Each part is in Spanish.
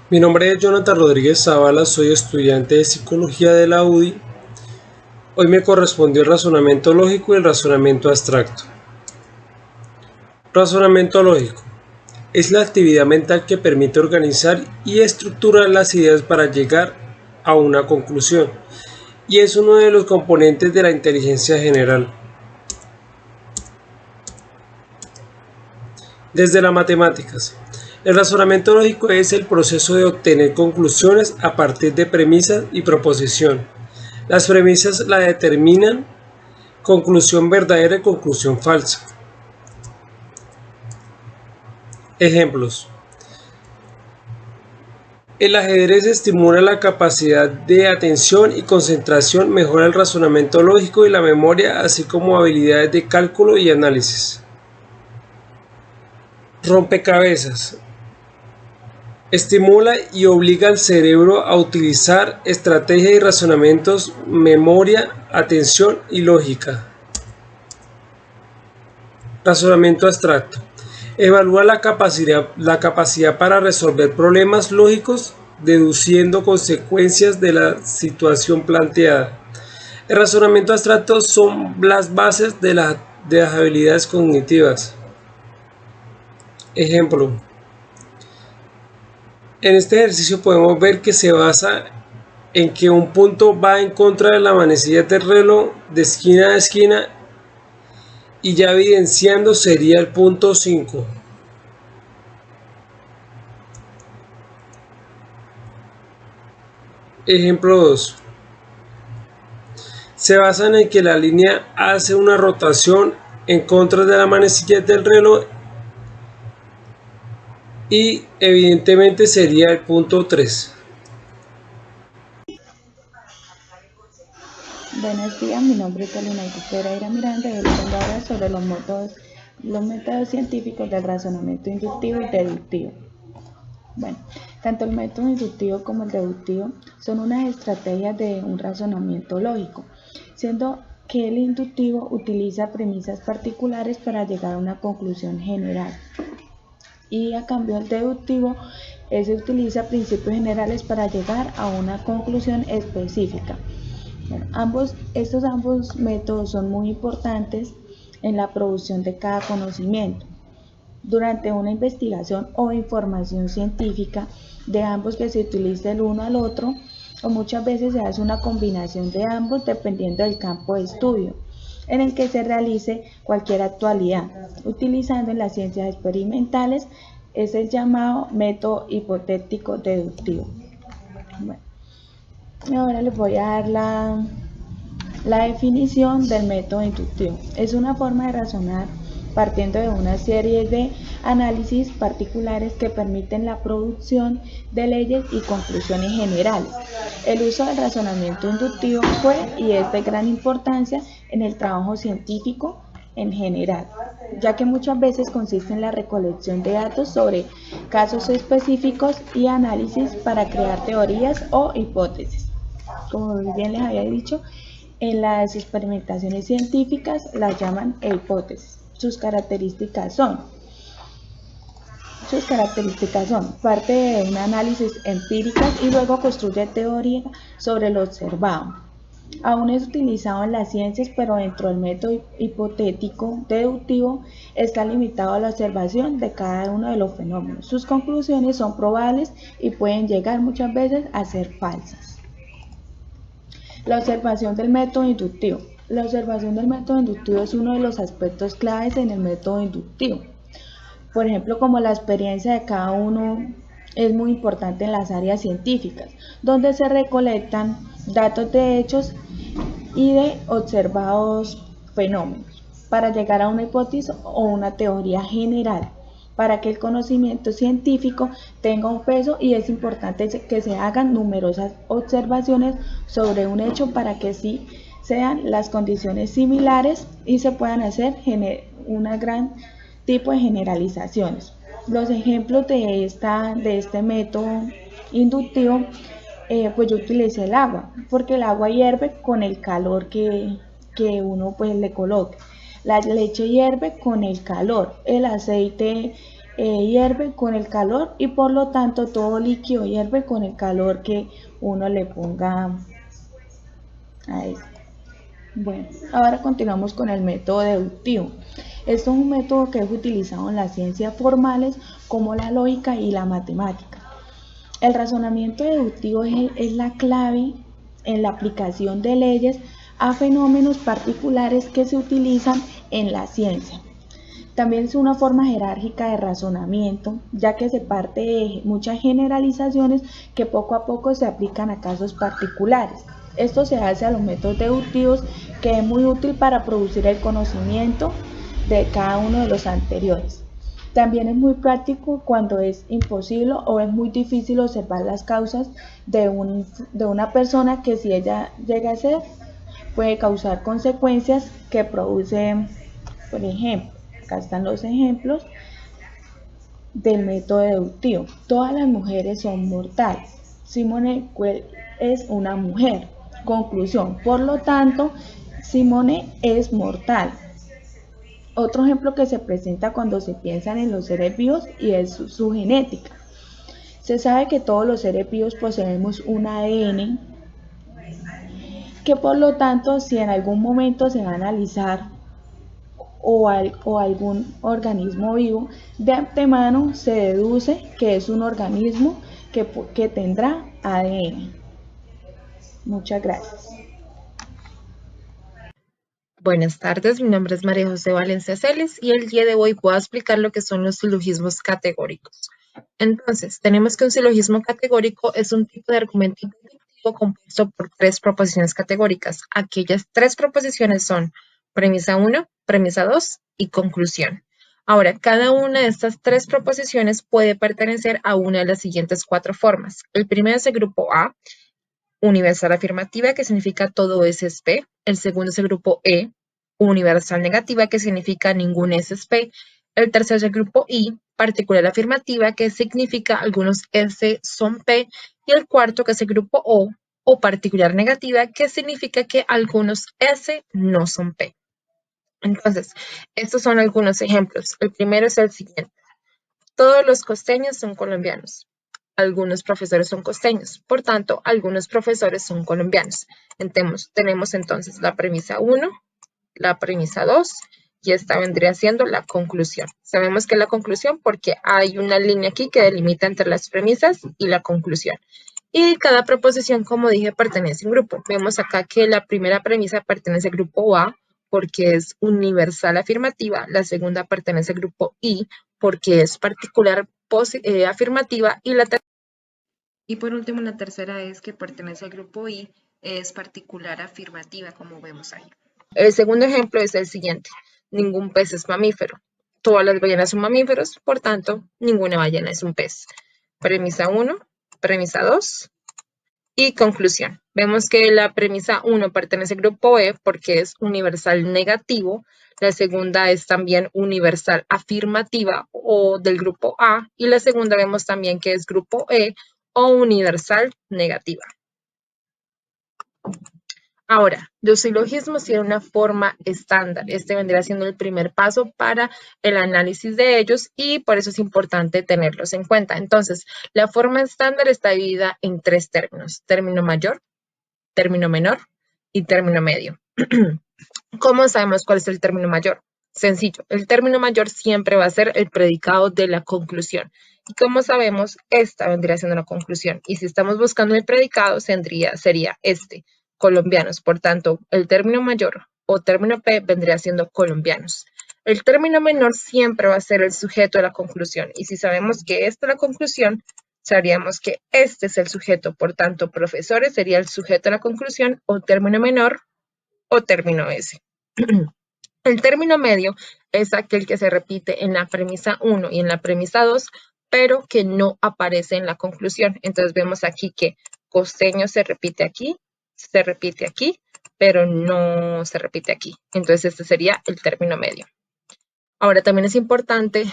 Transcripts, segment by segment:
Mi nombre es Jonathan Rodríguez Zavala, soy estudiante de Psicología de la UDI. Hoy me correspondió el razonamiento lógico y el razonamiento abstracto. Razonamiento lógico es la actividad mental que permite organizar y estructurar las ideas para llegar a una conclusión, y es uno de los componentes de la inteligencia general. Desde las matemáticas, el razonamiento lógico es el proceso de obtener conclusiones a partir de premisas y proposición. Las premisas la determinan conclusión verdadera y conclusión falsa. Ejemplos. El ajedrez estimula la capacidad de atención y concentración, mejora el razonamiento lógico y la memoria, así como habilidades de cálculo y análisis. Rompecabezas. Estimula y obliga al cerebro a utilizar estrategias y razonamientos, memoria, atención y lógica. Razonamiento abstracto. Evalúa la capacidad para resolver problemas lógicos deduciendo consecuencias de la situación planteada. El razonamiento abstracto son las bases de las habilidades cognitivas. Ejemplo. En este ejercicio podemos ver que se basa en que un punto va en contra de la manecilla del reloj de esquina a esquina y ya evidenciando sería el punto 5. Ejemplo 2. Se basa en que la línea hace una rotación en contra de la manecilla del reloj y evidentemente sería el punto 3. Buenos días, mi nombre es Carolina Pereira Miranda y hoy les vengo a hablar sobre los métodos científicos del razonamiento inductivo y deductivo. Bueno, tanto el método inductivo como el deductivo son unas estrategias de un razonamiento lógico, siendo que el inductivo utiliza premisas particulares para llegar a una conclusión general y a cambio el deductivo se utiliza principios generales para llegar a una conclusión específica. Bueno, estos ambos métodos son muy importantes en la producción de cada conocimiento. Durante una investigación o información científica, de ambos que se utilice el uno al otro, o muchas veces se hace una combinación de ambos dependiendo del campo de estudio en el que se realice cualquier actualidad, utilizando en las ciencias experimentales es el llamado método hipotético deductivo. Bueno, ahora les voy a dar la definición del método inductivo. Es una forma de razonar partiendo de una serie de análisis particulares que permiten la producción de leyes y conclusiones generales. El uso del razonamiento inductivo fue y es de gran importancia en el trabajo científico en general, ya que muchas veces consiste en la recolección de datos sobre casos específicos y análisis para crear teorías o hipótesis. Como bien les había dicho, en las experimentaciones científicas las llaman hipótesis. Sus características son parte de un análisis empírico y luego construye teoría sobre lo observado. Aún es utilizado en las ciencias, pero dentro del método hipotético deductivo está limitado a la observación de cada uno de los fenómenos. Sus conclusiones son probables y pueden llegar muchas veces a ser falsas. La observación del método inductivo. La observación del método inductivo es uno de los aspectos claves en el método inductivo. Por ejemplo, como la experiencia de cada uno es muy importante en las áreas científicas, donde se recolectan datos de hechos y de observados fenómenos para llegar a una hipótesis o una teoría general. Para que el conocimiento científico tenga un peso y es importante que se hagan numerosas observaciones sobre un hecho para que sí sean las condiciones similares y se puedan hacer una gran tipo de generalizaciones. Los ejemplos de este método inductivo, pues yo utilicé el agua, porque el agua hierve con el calor que uno pues le coloque. La leche hierve con el calor, el aceite hierve con el calor y por lo tanto todo líquido hierve con el calor que uno le ponga a eso. Bueno, ahora continuamos con el método deductivo. Esto es un método que es utilizado en las ciencias formales como la lógica y la matemática. El razonamiento deductivo es la clave en la aplicación de leyes a fenómenos particulares que se utilizan en la ciencia. También es una forma jerárquica de razonamiento, ya que se parte de muchas generalizaciones que poco a poco se aplican a casos particulares. Esto se hace a los métodos deductivos, que es muy útil para producir el conocimiento de cada uno de los anteriores. También es muy práctico cuando es imposible o es muy difícil observar las causas de una persona que, si ella llega a ser, puede causar consecuencias que producen, por ejemplo, acá están los ejemplos del método deductivo. Todas las mujeres son mortales. Simone Weil es una mujer. Conclusión. Por lo tanto, Simone es mortal. Otro ejemplo que se presenta cuando se piensa en los seres vivos y es su genética. Se sabe que todos los seres vivos poseemos un ADN, que por lo tanto, si en algún momento se va a analizar o algún organismo vivo, de antemano se deduce que es un organismo que tendrá ADN. Muchas gracias. Buenas tardes, mi nombre es María José Valencia Celis y el día de hoy voy a explicar lo que son los silogismos categóricos. Entonces, tenemos que un silogismo categórico es un tipo de argumento inductivo compuesto por tres proposiciones categóricas. Aquellas tres proposiciones son premisa 1, premisa 2 y conclusión. Ahora, cada una de estas tres proposiciones puede pertenecer a una de las siguientes cuatro formas. El primero es el grupo A, universal afirmativa, que significa todo S es P. El segundo es el grupo E, universal negativa, que significa ningún S es P. El tercero es el grupo I, particular afirmativa, que significa algunos S son P. Y el cuarto, que es el grupo o particular negativa, que significa que algunos S no son P. Entonces, estos son algunos ejemplos. El primero es el siguiente. Todos los costeños son colombianos. Algunos profesores son costeños, por tanto, algunos profesores son colombianos. Tenemos entonces la premisa 1, la premisa 2 y esta vendría siendo la conclusión. Sabemos que es la conclusión porque hay una línea aquí que delimita entre las premisas y la conclusión. Y cada proposición, como dije, pertenece a un grupo. Vemos acá que la primera premisa pertenece al grupo A porque es universal afirmativa, la segunda pertenece al grupo I porque es particular afirmativa y por último, la tercera es que pertenece al grupo I, es particular afirmativa, como vemos ahí. El segundo ejemplo es el siguiente. Ningún pez es mamífero. Todas las ballenas son mamíferos, por tanto, ninguna ballena es un pez. Premisa 1, premisa 2 y conclusión. Vemos que la premisa 1 pertenece al grupo E porque es universal negativo. La segunda es también universal afirmativa o del grupo A. Y la segunda vemos también que es grupo E o universal negativa. Ahora, los silogismos tienen una forma estándar. Este vendría siendo el primer paso para el análisis de ellos y por eso es importante tenerlos en cuenta. Entonces, la forma estándar está dividida en tres términos: término mayor, término menor y término medio. ¿Cómo sabemos cuál es el término mayor? Sencillo, el término mayor siempre va a ser el predicado de la conclusión. Y como sabemos, esta vendría siendo la conclusión. Y si estamos buscando el predicado, sería este, colombianos. Por tanto, el término mayor o término P vendría siendo colombianos. El término menor siempre va a ser el sujeto de la conclusión. Y si sabemos que esta es la conclusión, sabríamos que este es el sujeto. Por tanto, profesores sería el sujeto de la conclusión o término menor o término S. El término medio es aquel que se repite en la premisa 1 y en la premisa 2, pero que no aparece en la conclusión. Entonces vemos aquí que costeño se repite aquí, pero no se repite aquí. Entonces este sería el término medio. Ahora también es importante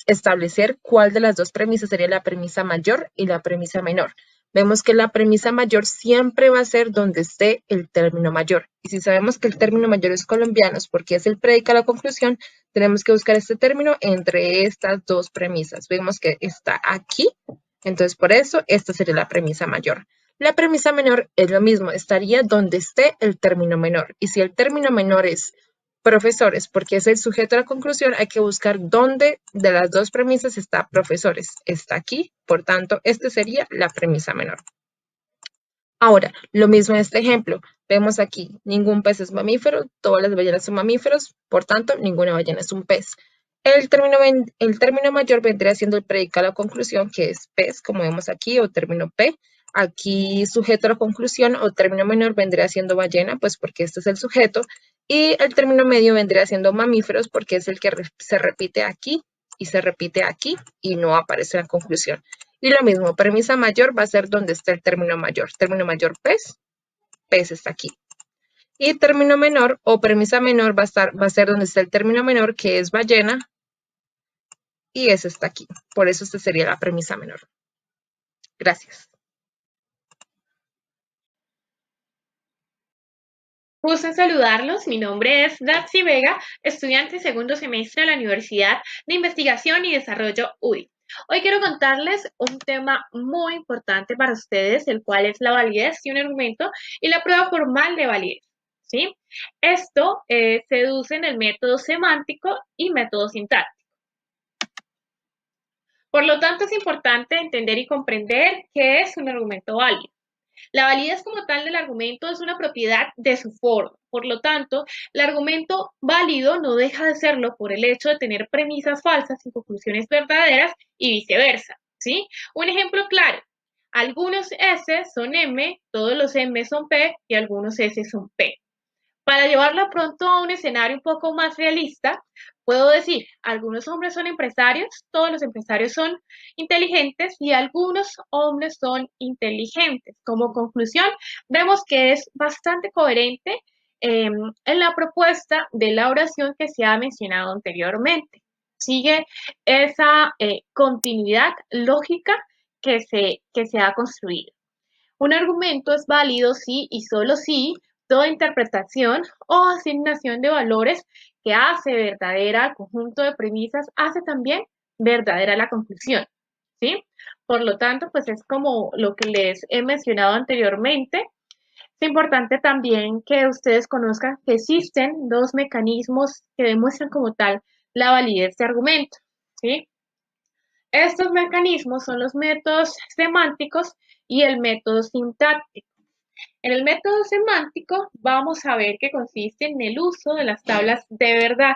establecer cuál de las dos premisas sería la premisa mayor y la premisa menor. Vemos que la premisa mayor siempre va a ser donde esté el término mayor. Y si sabemos que el término mayor es colombianos porque es el predicado a la conclusión, tenemos que buscar este término entre estas dos premisas. Vemos que está aquí, entonces por eso esta sería la premisa mayor. La premisa menor es lo mismo, estaría donde esté el término menor. Y si el término menor es profesores, porque es el sujeto de la conclusión, hay que buscar dónde de las dos premisas está profesores. Está aquí, por tanto, esta sería la premisa menor. Ahora, lo mismo en este ejemplo. Vemos aquí, ningún pez es mamífero, todas las ballenas son mamíferos, por tanto, ninguna ballena es un pez. El término mayor vendría siendo el predicado a la conclusión, que es pez, como vemos aquí, o término P. Aquí, sujeto a la conclusión, o término menor vendría siendo ballena, pues porque este es el sujeto. Y el término medio vendría siendo mamíferos, porque es el que se repite aquí y se repite aquí y no aparece en la conclusión. Y lo mismo, premisa mayor va a ser donde está el término mayor. Término mayor pez, pez está aquí. Y término menor o premisa menor va a ser donde está el término menor, que es ballena, y ese está aquí. Por eso esta sería la premisa menor. Gracias. Gusto en saludarlos. Mi nombre es Datsy Vega, estudiante de segundo semestre de la Universidad de Investigación y Desarrollo UDI. Hoy quiero contarles un tema muy importante para ustedes, el cual es la validez de un argumento y la prueba formal de validez. ¿Sí? Esto se deduce en el método semántico y método sintáctico. Por lo tanto, es importante entender y comprender qué es un argumento válido. La validez como tal del argumento es una propiedad de su forma. Por lo tanto, el argumento válido no deja de serlo por el hecho de tener premisas falsas y conclusiones verdaderas y viceversa. ¿Sí? Un ejemplo claro. Algunos S son M, todos los M son P y algunos S son P. Para llevarlo pronto a un escenario un poco más realista, puedo decir, algunos hombres son empresarios, todos los empresarios son inteligentes y algunos hombres son inteligentes. Como conclusión, vemos que es bastante coherente en la propuesta de la oración que se ha mencionado anteriormente. Sigue esa continuidad lógica que se ha construido. Un argumento es válido si y solo si toda interpretación o asignación de valores que hace verdadera al conjunto de premisas hace también verdadera la conclusión, ¿sí? Por lo tanto, pues es como lo que les he mencionado anteriormente. Es importante también que ustedes conozcan que existen dos mecanismos que demuestran como tal la validez de argumento, ¿sí? Estos mecanismos son los métodos semánticos y el método sintáctico. En el método semántico vamos a ver que consiste en el uso de las tablas de verdad,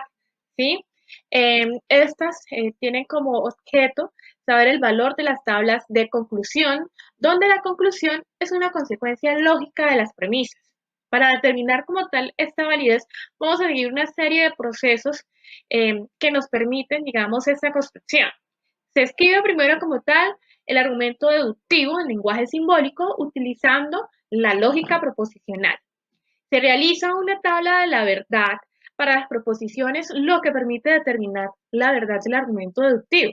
¿sí? Estas tienen como objeto saber el valor de las tablas de conclusión, donde la conclusión es una consecuencia lógica de las premisas. Para determinar como tal esta validez, vamos a seguir una serie de procesos que nos permiten, digamos, esta construcción. Se escribe primero como tal el argumento deductivo en lenguaje simbólico utilizando la lógica proposicional. Se realiza una tabla de la verdad para las proposiciones, lo que permite determinar la verdad del argumento deductivo.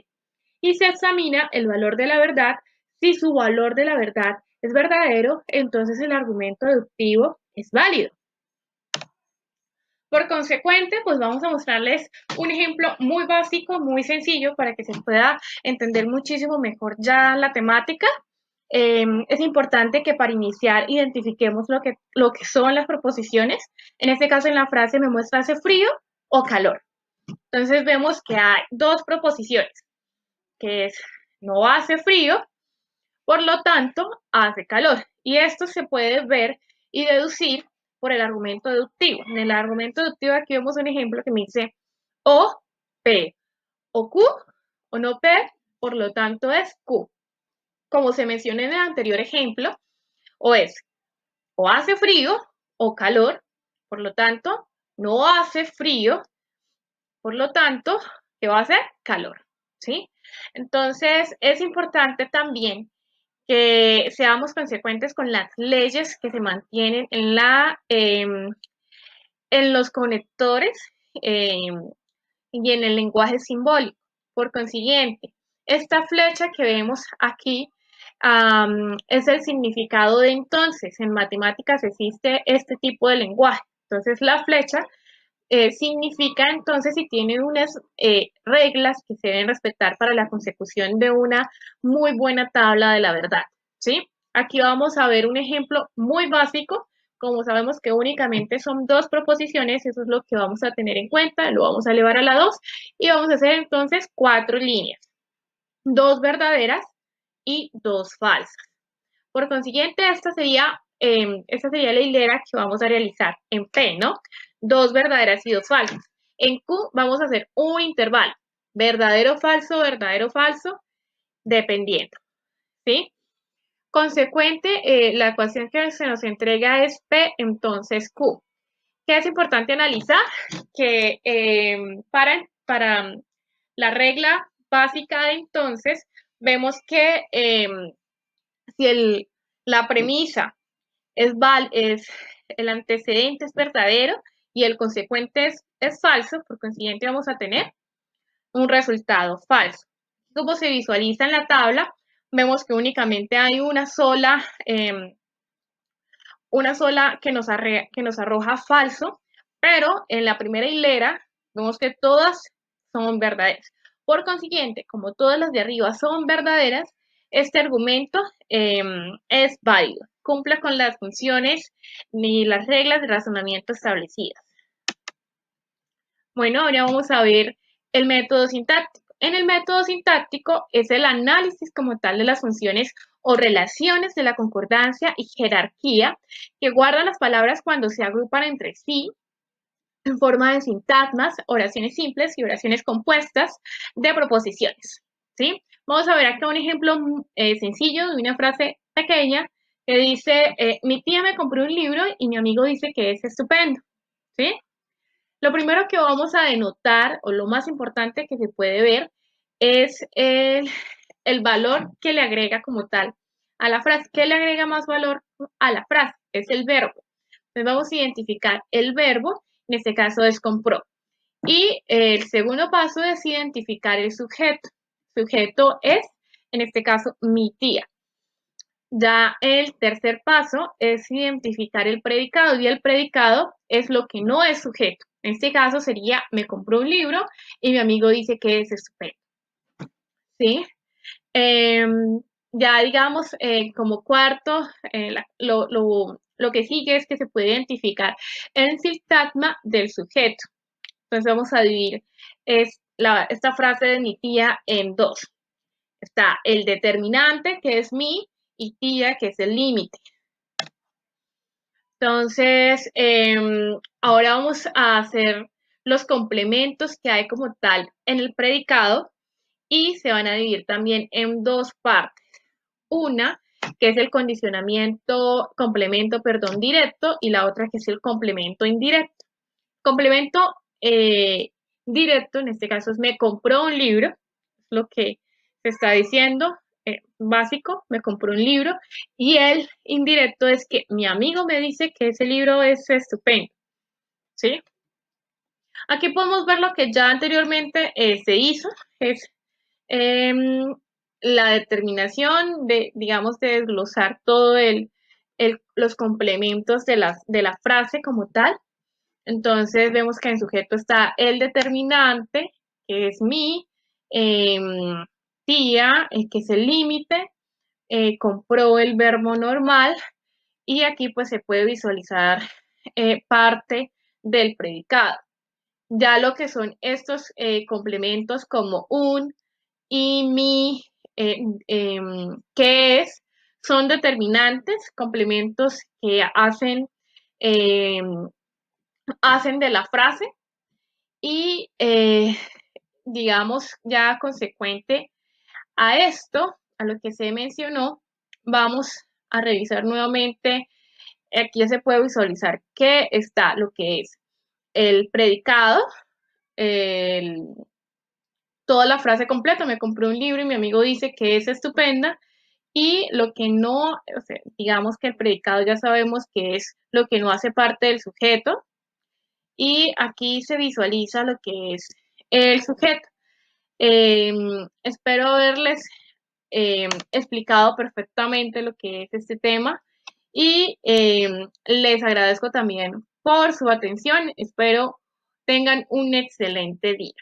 Y se examina el valor de la verdad. Si su valor de la verdad es verdadero, entonces el argumento deductivo es válido. Por consecuente, pues vamos a mostrarles un ejemplo muy básico, muy sencillo, para que se pueda entender muchísimo mejor ya la temática. Es importante que para iniciar identifiquemos lo que son las proposiciones. En este caso, en la frase me muestra hace frío o calor. Entonces vemos que hay dos proposiciones, que es no hace frío, por lo tanto, hace calor. Y esto se puede ver y deducir por el argumento deductivo. En el argumento deductivo aquí vemos un ejemplo que me dice O, P, o Q, o no P, por lo tanto es Q. Como se menciona en el anterior ejemplo, o hace frío o calor, por lo tanto, no hace frío, por lo tanto, ¿qué va a hacer? Calor, ¿sí? Entonces, es importante también que seamos consecuentes con las leyes que se mantienen en los conectores y en el lenguaje simbólico. Por consiguiente, esta flecha que vemos aquí es el significado de entonces. En matemáticas existe este tipo de lenguaje. Entonces la flecha significa entonces y tiene unas reglas que se deben respetar para la consecución de una muy buena tabla de la verdad, ¿sí? Aquí vamos a ver un ejemplo muy básico. Como sabemos que únicamente son dos proposiciones, eso es lo que vamos a tener en cuenta, lo vamos a elevar a la 2 y vamos a hacer entonces 4 líneas, 2 verdaderas y 2 falsas. Por consiguiente, esta sería la hilera que vamos a realizar en P, ¿no? 2 verdaderas y 2 falsas. En Q vamos a hacer un intervalo, verdadero, falso, dependiendo, ¿sí? Consecuente, la ecuación que se nos entrega es P, entonces Q. ¿Qué es importante analizar? Que para la regla básica de entonces, vemos que si la premisa es el antecedente es verdadero y el consecuente es falso, por consiguiente vamos a tener un resultado falso. Como se visualiza en la tabla, vemos que únicamente hay una sola que nos arroja falso, pero en la primera hilera vemos que todas son verdaderas. Por consiguiente, como todas las de arriba son verdaderas, este argumento es válido, cumple con las funciones ni las reglas de razonamiento establecidas. Bueno, ahora vamos a ver el método sintáctico. En el método sintáctico es el análisis como tal de las funciones o relaciones de la concordancia y jerarquía que guardan las palabras cuando se agrupan entre sí en forma de sintagmas, oraciones simples y oraciones compuestas de proposiciones, ¿sí? Vamos a ver acá un ejemplo sencillo de una frase pequeña que dice, mi tía me compró un libro y mi amigo dice que es estupendo, ¿sí? Lo primero que vamos a denotar, o lo más importante que se puede ver, es el valor que le agrega como tal a la frase. ¿Qué le agrega más valor a la frase? Es el verbo. Entonces vamos a identificar el verbo, en este caso es compró. Y el segundo paso es identificar el sujeto. El sujeto es, en este caso, mi tía. Ya el tercer paso es identificar el predicado y el predicado es lo que no es sujeto. En este caso sería, me compró un libro y mi amigo dice que es estupendo. ¿Sí? Ya digamos, como cuarto, lo que sigue es que se puede identificar el sintagma del sujeto. Entonces vamos a dividir esta frase de mi tía en dos. Está el determinante, que es mi, y tía, que es el límite. Entonces, ahora vamos a hacer los complementos que hay como tal en el predicado y se van a dividir también en dos partes. Una, que es el complemento directo, y la otra que es el complemento indirecto. Complemento directo, en este caso es me compró un libro, es lo que se está diciendo, básico, me compró un libro, y el indirecto es que mi amigo me dice que ese libro es estupendo, ¿sí? Aquí podemos ver lo que ya anteriormente se hizo, es la determinación de, digamos, de desglosar todo los complementos de la frase como tal. Entonces vemos que en sujeto está el determinante, que es mi, tía, que es el límite, compró el verbo normal, y aquí pues se puede visualizar parte del predicado. Ya lo que son estos complementos como un, y mi, que es, son determinantes, complementos que hacen de la frase y, digamos, ya consecuente a esto, a lo que se mencionó, vamos a revisar nuevamente. Aquí ya se puede visualizar que está lo que es el predicado, toda la frase completa, me compré un libro y mi amigo dice que es estupenda, y lo que no, o sea, digamos que el predicado ya sabemos que es lo que no hace parte del sujeto, y aquí se visualiza lo que es el sujeto. Espero haberles explicado perfectamente lo que es este tema y les agradezco también por su atención. Espero tengan un excelente día.